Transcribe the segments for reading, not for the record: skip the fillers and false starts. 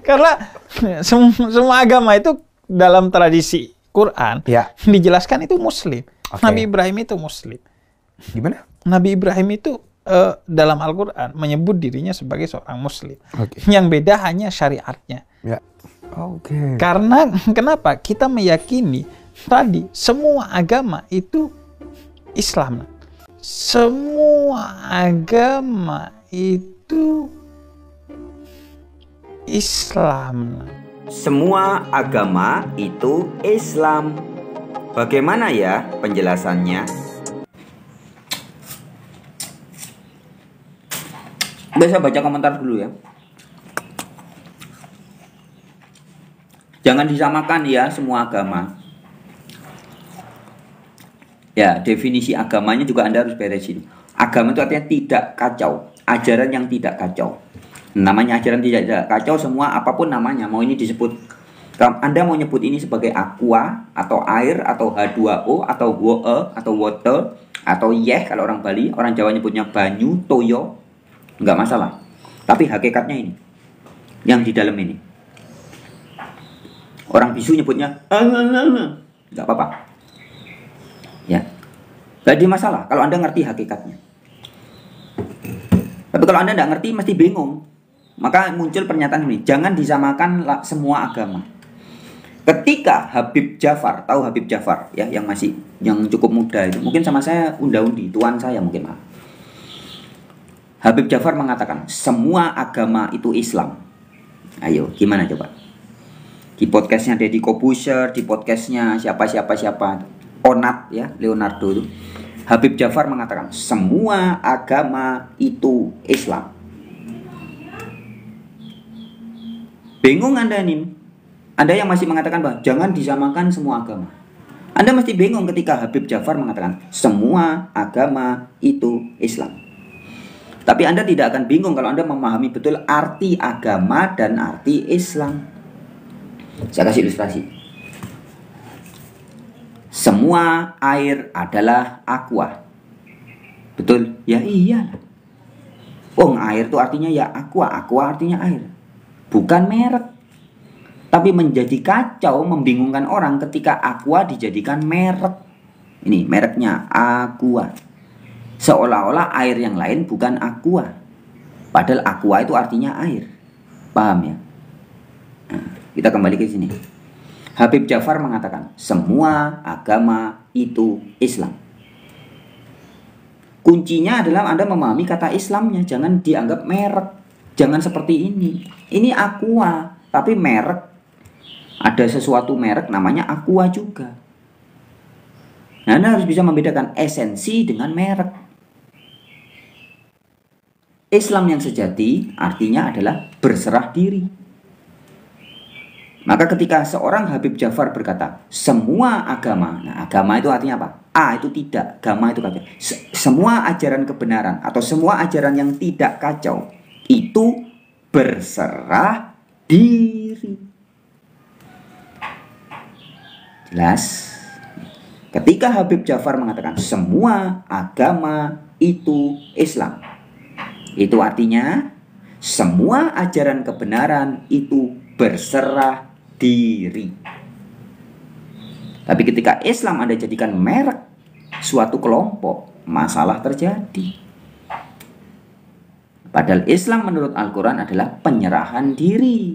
Karena semua agama itu dalam tradisi Quran dijelaskan itu Muslim. Nabi Ibrahim itu Muslim. Gimana? Nabi Ibrahim itu dalam Al-Quran menyebut dirinya sebagai seorang Muslim. Yang beda hanya syariatnya. Karena kenapa? Kita meyakini tadi semua agama itu Islam. Semua agama itu Islam. Semua agama itu Islam. Bagaimana ya penjelasannya? Bisa baca komentar dulu ya. Jangan disamakan ya semua agama. Ya, definisi agamanya juga Anda harus beresin. Agama itu artinya tidak kacau, ajaran yang tidak kacau. Namanya ajaran tidak kacau, semua apapun namanya, mau ini disebut, Anda mau nyebut ini sebagai aqua atau air atau H2O atau WE atau water atau yeh kalau orang Bali, orang Jawa nyebutnya banyu, toyo, nggak masalah. Tapi hakikatnya ini, yang di dalam ini. Orang bisu nyebutnya nggak apa-apa. Ya, nggak ada masalah kalau Anda ngerti hakikatnya. Tapi kalau Anda nggak ngerti, mesti bingung. Maka muncul pernyataan ini, jangan disamakan semua agama. Ketika Habib Ja'far, tahu Habib Ja'far ya, yang cukup muda itu, mungkin sama saya unda-undi, tuan saya mungkin maaf. Habib Ja'far mengatakan semua agama itu Islam. Ayo, gimana coba? Di podcastnya Deddy Corbuzier, di podcastnya siapa, Onat ya, Leonardo itu, Habib Ja'far mengatakan semua agama itu Islam. Bingung Anda nih? Anda yang masih mengatakan bahwa jangan disamakan semua agama. Anda mesti bingung ketika Habib Ja'far mengatakan semua agama itu Islam. Tapi Anda tidak akan bingung kalau Anda memahami betul arti agama dan arti Islam. Saya kasih ilustrasi. Semua air adalah aqua. Betul? Ya iyalah. Air itu artinya ya aqua. Aqua artinya air. Bukan merek. Tapi menjadi kacau, membingungkan orang ketika aqua dijadikan merek. Ini mereknya aqua. Seolah-olah air yang lain bukan aqua. Padahal aqua itu artinya air. Paham ya? Nah, kita kembali ke sini. Habib Ja'far mengatakan semua agama itu Islam. Kuncinya adalah Anda memahami kata Islamnya. Jangan dianggap merek. Jangan seperti ini. Ini aqua, tapi merek. Ada sesuatu merek namanya aqua juga. Nah, Anda harus bisa membedakan esensi dengan merek. Islam yang sejati artinya adalah berserah diri. Maka ketika seorang Habib Ja'far berkata semua agama, nah agama itu artinya apa? A itu tidak, agama itu kacau. Semua ajaran kebenaran atau semua ajaran yang tidak kacau itu berserah diri. Jelas? Ketika Habib Ja'far mengatakan semua agama itu Islam, itu artinya semua ajaran kebenaran itu berserah diri. Tapi ketika Islam Anda jadikan merek suatu kelompok, masalah terjadi. Padahal Islam menurut Al-Quran adalah penyerahan diri.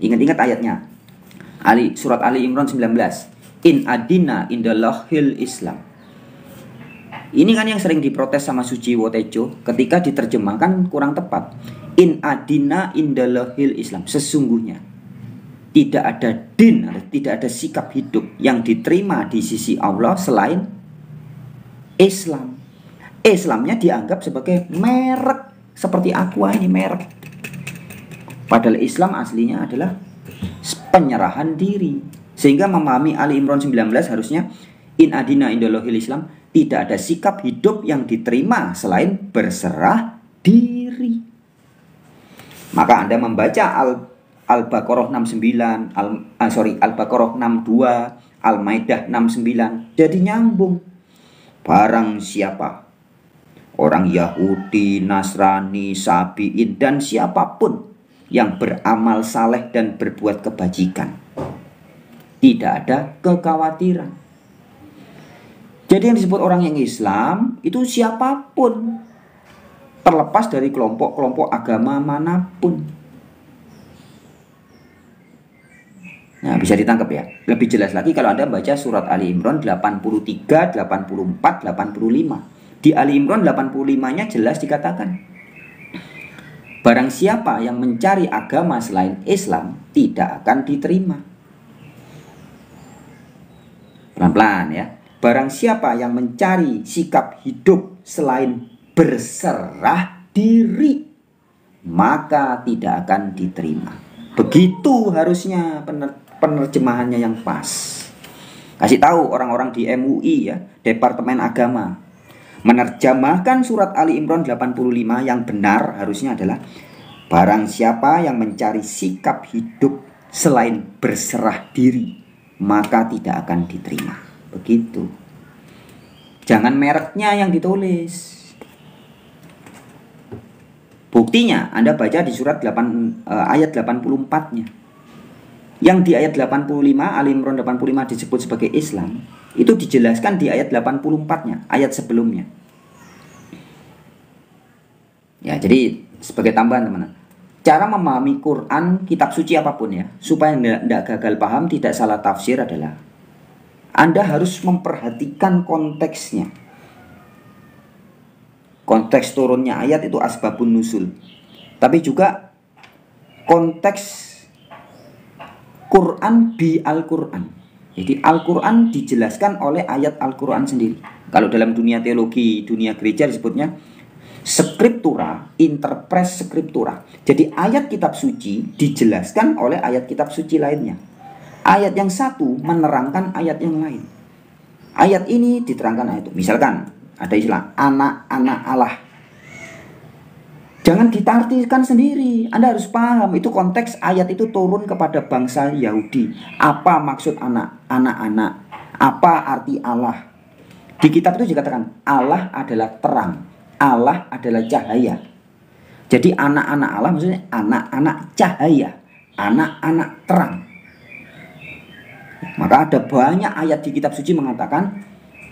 Ingat-ingat ayatnya. Surat Ali Imran 19. In adina indallahil Islam. Ini kan yang sering diprotes sama Sujiwo Tejo ketika diterjemahkan kurang tepat. In adina indallahil Islam. Sesungguhnya tidak ada din, tidak ada sikap hidup yang diterima di sisi Allah selain Islam. Islamnya dianggap sebagai merek. Seperti aqua ini merek. Padahal Islam aslinya adalah penyerahan diri. Sehingga memahami Ali Imran 19 harusnya in adina indallahil Islam, tidak ada sikap hidup yang diterima selain berserah diri. Maka Anda membaca Al-Baqarah 69, Al-Baqarah 62, Al-Maidah 69, jadi nyambung. Barang siapa, orang Yahudi, Nasrani, Sabi'in, dan siapapun yang beramal saleh dan berbuat kebajikan. Tidak ada kekhawatiran. Jadi yang disebut orang yang Islam itu siapapun, terlepas dari kelompok-kelompok agama manapun. Nah, bisa ditangkap ya. Lebih jelas lagi kalau Anda baca surat Ali Imran 83, 84, 85. Di Ali Imran 85-nya jelas dikatakan, barang siapa yang mencari agama selain Islam tidak akan diterima. Pelan-pelan ya. Barang siapa yang mencari sikap hidup selain berserah diri, maka tidak akan diterima. Begitu harusnya penerjemahannya yang pas. Kasih tahu orang-orang di MUI ya, Departemen Agama. Menerjemahkan surat Ali Imran 85 yang benar harusnya adalah, barang siapa yang mencari sikap hidup selain berserah diri, maka tidak akan diterima. Begitu. Jangan mereknya yang ditulis. Buktinya Anda baca di surat ayat 84-nya. Yang di ayat 85, Ali Imran 85 disebut sebagai Islam, itu dijelaskan di ayat 84-nya, ayat sebelumnya. Ya, jadi sebagai tambahan teman-teman, cara memahami Quran, kitab suci apapun ya, supaya tidak gagal paham, tidak salah tafsir adalah Anda harus memperhatikan konteksnya. Konteks turunnya ayat itu asbabun nuzul. Tapi juga konteks Quran bi Al-Quran. Jadi Al-Quran dijelaskan oleh ayat Al-Quran sendiri. Kalau dalam dunia teologi, dunia gereja disebutnya scriptura, interpres scriptura. Jadi ayat kitab suci dijelaskan oleh ayat kitab suci lainnya. Ayat yang satu menerangkan ayat yang lain. Ayat ini diterangkan ayat itu. Misalkan ada istilah anak-anak Allah. Jangan ditartikan sendiri. Anda harus paham itu konteks ayat itu turun kepada bangsa Yahudi. Apa maksud anak-anak? Apa arti Allah? Di kitab itu dikatakan Allah adalah terang, Allah adalah cahaya. Jadi anak-anak Allah maksudnya anak-anak cahaya, anak-anak terang. Maka ada banyak ayat di kitab suci mengatakan,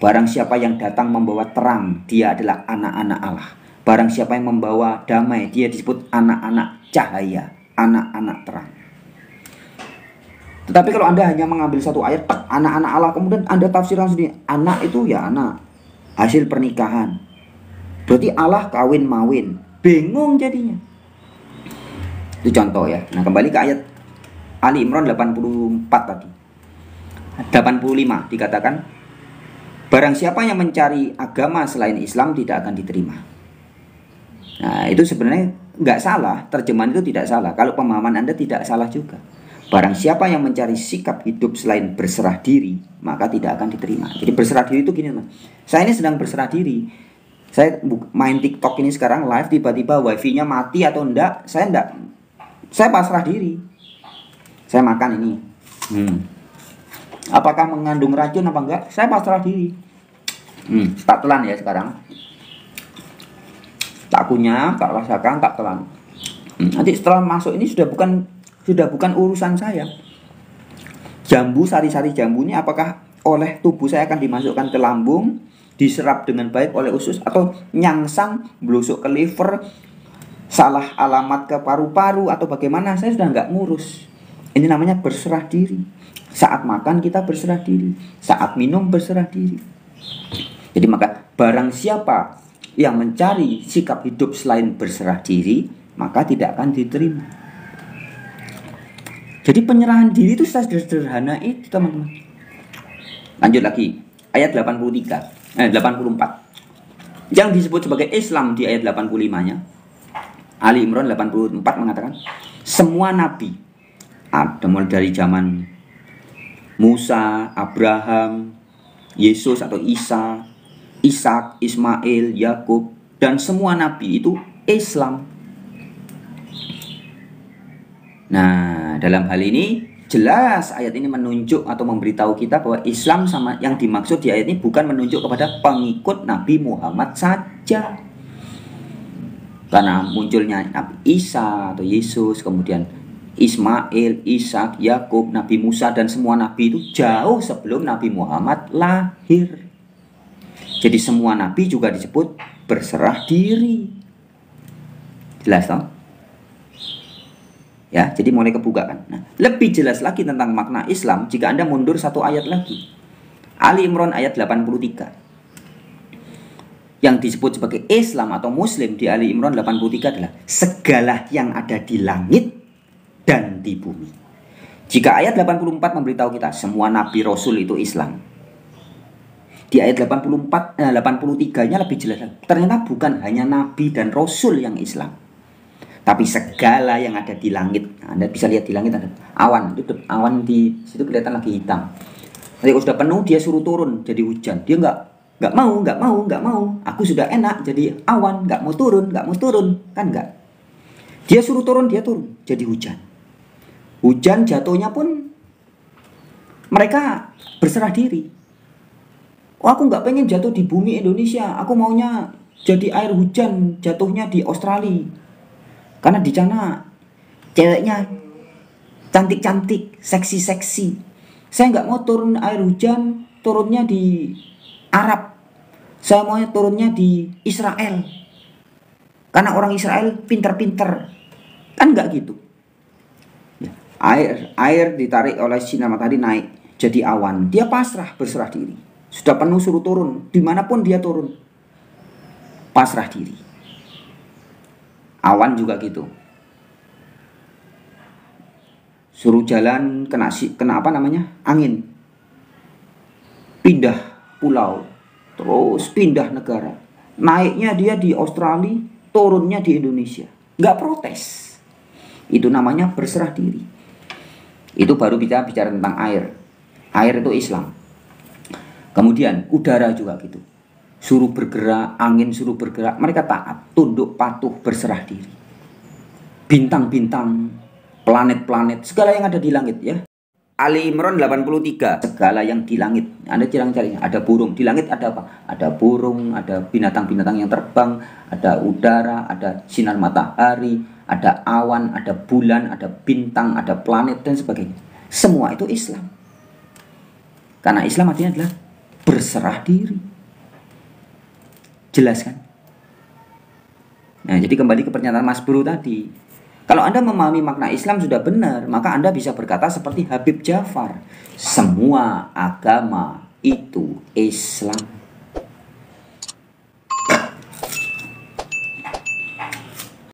barang siapa yang datang membawa terang, dia adalah anak-anak Allah. Barang siapa yang membawa damai, dia disebut anak-anak cahaya, anak-anak terang. Tetapi kalau Anda hanya mengambil satu ayat, anak-anak Allah, kemudian Anda tafsirkan sendiri, anak itu ya anak, hasil pernikahan. Berarti Allah kawin mawin, bingung jadinya. Itu contoh ya. Nah, kembali ke ayat Ali Imran 84 tadi. 85 dikatakan, barang siapa yang mencari agama selain Islam tidak akan diterima. Nah, itu sebenarnya nggak salah, terjemahan itu tidak salah. Kalau pemahaman Anda tidak salah juga. Barang siapa yang mencari sikap hidup selain berserah diri, maka tidak akan diterima. Jadi berserah diri itu gini teman. Saya ini sedang berserah diri. Saya main TikTok ini sekarang live, tiba-tiba wifi-nya mati atau enggak, saya pasrah diri. Saya makan ini. Apakah mengandung racun apa enggak? Saya pasrah diri. Tak telan ya sekarang. Tak kunyah, tak rasakan, tak telan. Nanti setelah masuk ini sudah bukan urusan saya. Jambu, sari-sari jambu ini apakah oleh tubuh saya akan dimasukkan ke lambung, diserap dengan baik oleh usus, atau nyangsang, blusuk ke liver, salah alamat ke paru-paru, atau bagaimana? Saya sudah nggak ngurus. Ini namanya berserah diri. Saat makan kita berserah diri, saat minum berserah diri. Jadi maka barang siapa yang mencari sikap hidup selain berserah diri, maka tidak akan diterima. Jadi penyerahan diri itu sederhana itu teman-teman. Lanjut lagi ayat 84. Yang disebut sebagai Islam di ayat 85-nya, Ali Imran 84 mengatakan, semua nabi, ada mulai dari zaman Musa, Abraham, Yesus atau Isa, Ishak, Ismail, Yakub, dan semua nabi itu Islam. Nah, dalam hal ini jelas ayat ini menunjuk atau memberitahu kita bahwa Islam sama yang dimaksud di ayat ini bukan menunjuk kepada pengikut Nabi Muhammad saja. Karena munculnya Nabi Isa atau Yesus, kemudian Ismail, Ishak, Yakub, Nabi Musa, dan semua nabi itu jauh sebelum Nabi Muhammad lahir. Jadi semua nabi juga disebut berserah diri. Jelas toh? Ya, jadi mulai kebuka kan. Nah, lebih jelas lagi tentang makna Islam jika Anda mundur satu ayat lagi. Ali Imran ayat 83. Yang disebut sebagai Islam atau Muslim di Ali Imran 83 adalah segala yang ada di langit dan di bumi. Jika ayat 84 memberitahu kita semua nabi rasul itu Islam, di ayat 83-nya lebih jelas. Ternyata bukan hanya nabi dan rasul yang Islam, tapi segala yang ada di langit. Anda bisa lihat di langit ada awan. Itu awan di situ kelihatan lagi hitam. Nanti kalau sudah penuh dia suruh turun jadi hujan. Dia nggak mau. Aku sudah enak jadi awan, nggak mau turun, kan nggak. Dia suruh turun, dia turun jadi hujan. Hujan jatuhnya pun mereka berserah diri. Oh, aku nggak pengen jatuh di bumi Indonesia, aku maunya jadi air hujan jatuhnya di Australia. Karena di sana ceweknya cantik-cantik, seksi-seksi. Saya nggak mau turun air hujan, turunnya di Arab. Saya mau turunnya di Israel. Karena orang Israel pinter-pinter. Kan nggak gitu. Air ditarik oleh sinar matahari naik jadi awan. Dia pasrah, berserah diri. Sudah penuh suruh turun. Dimanapun dia turun. Pasrah diri. Awan juga gitu. Suruh jalan kena apa namanya? Angin. Pindah pulau. Terus pindah negara. Naiknya dia di Australia, turunnya di Indonesia. Nggak protes. Itu namanya berserah diri. Itu baru bicara tentang air. Air itu Islam. Kemudian udara juga gitu. Suruh bergerak, angin suruh bergerak, mereka taat, tunduk, patuh, berserah diri. Bintang-bintang, planet-planet, segala yang ada di langit ya. Ali Imran 83, segala yang di langit. Anda cari, ada burung. Di langit ada apa? Ada burung, ada binatang-binatang yang terbang, ada udara, ada sinar matahari, ada awan, ada bulan, ada bintang, ada planet, dan sebagainya. Semua itu Islam. Karena Islam artinya adalah berserah diri. Jelas kan? Nah, jadi kembali ke pernyataan Mas Bro tadi. Kalau Anda memahami makna Islam sudah benar, maka Anda bisa berkata seperti Habib Ja'far, semua agama itu Islam.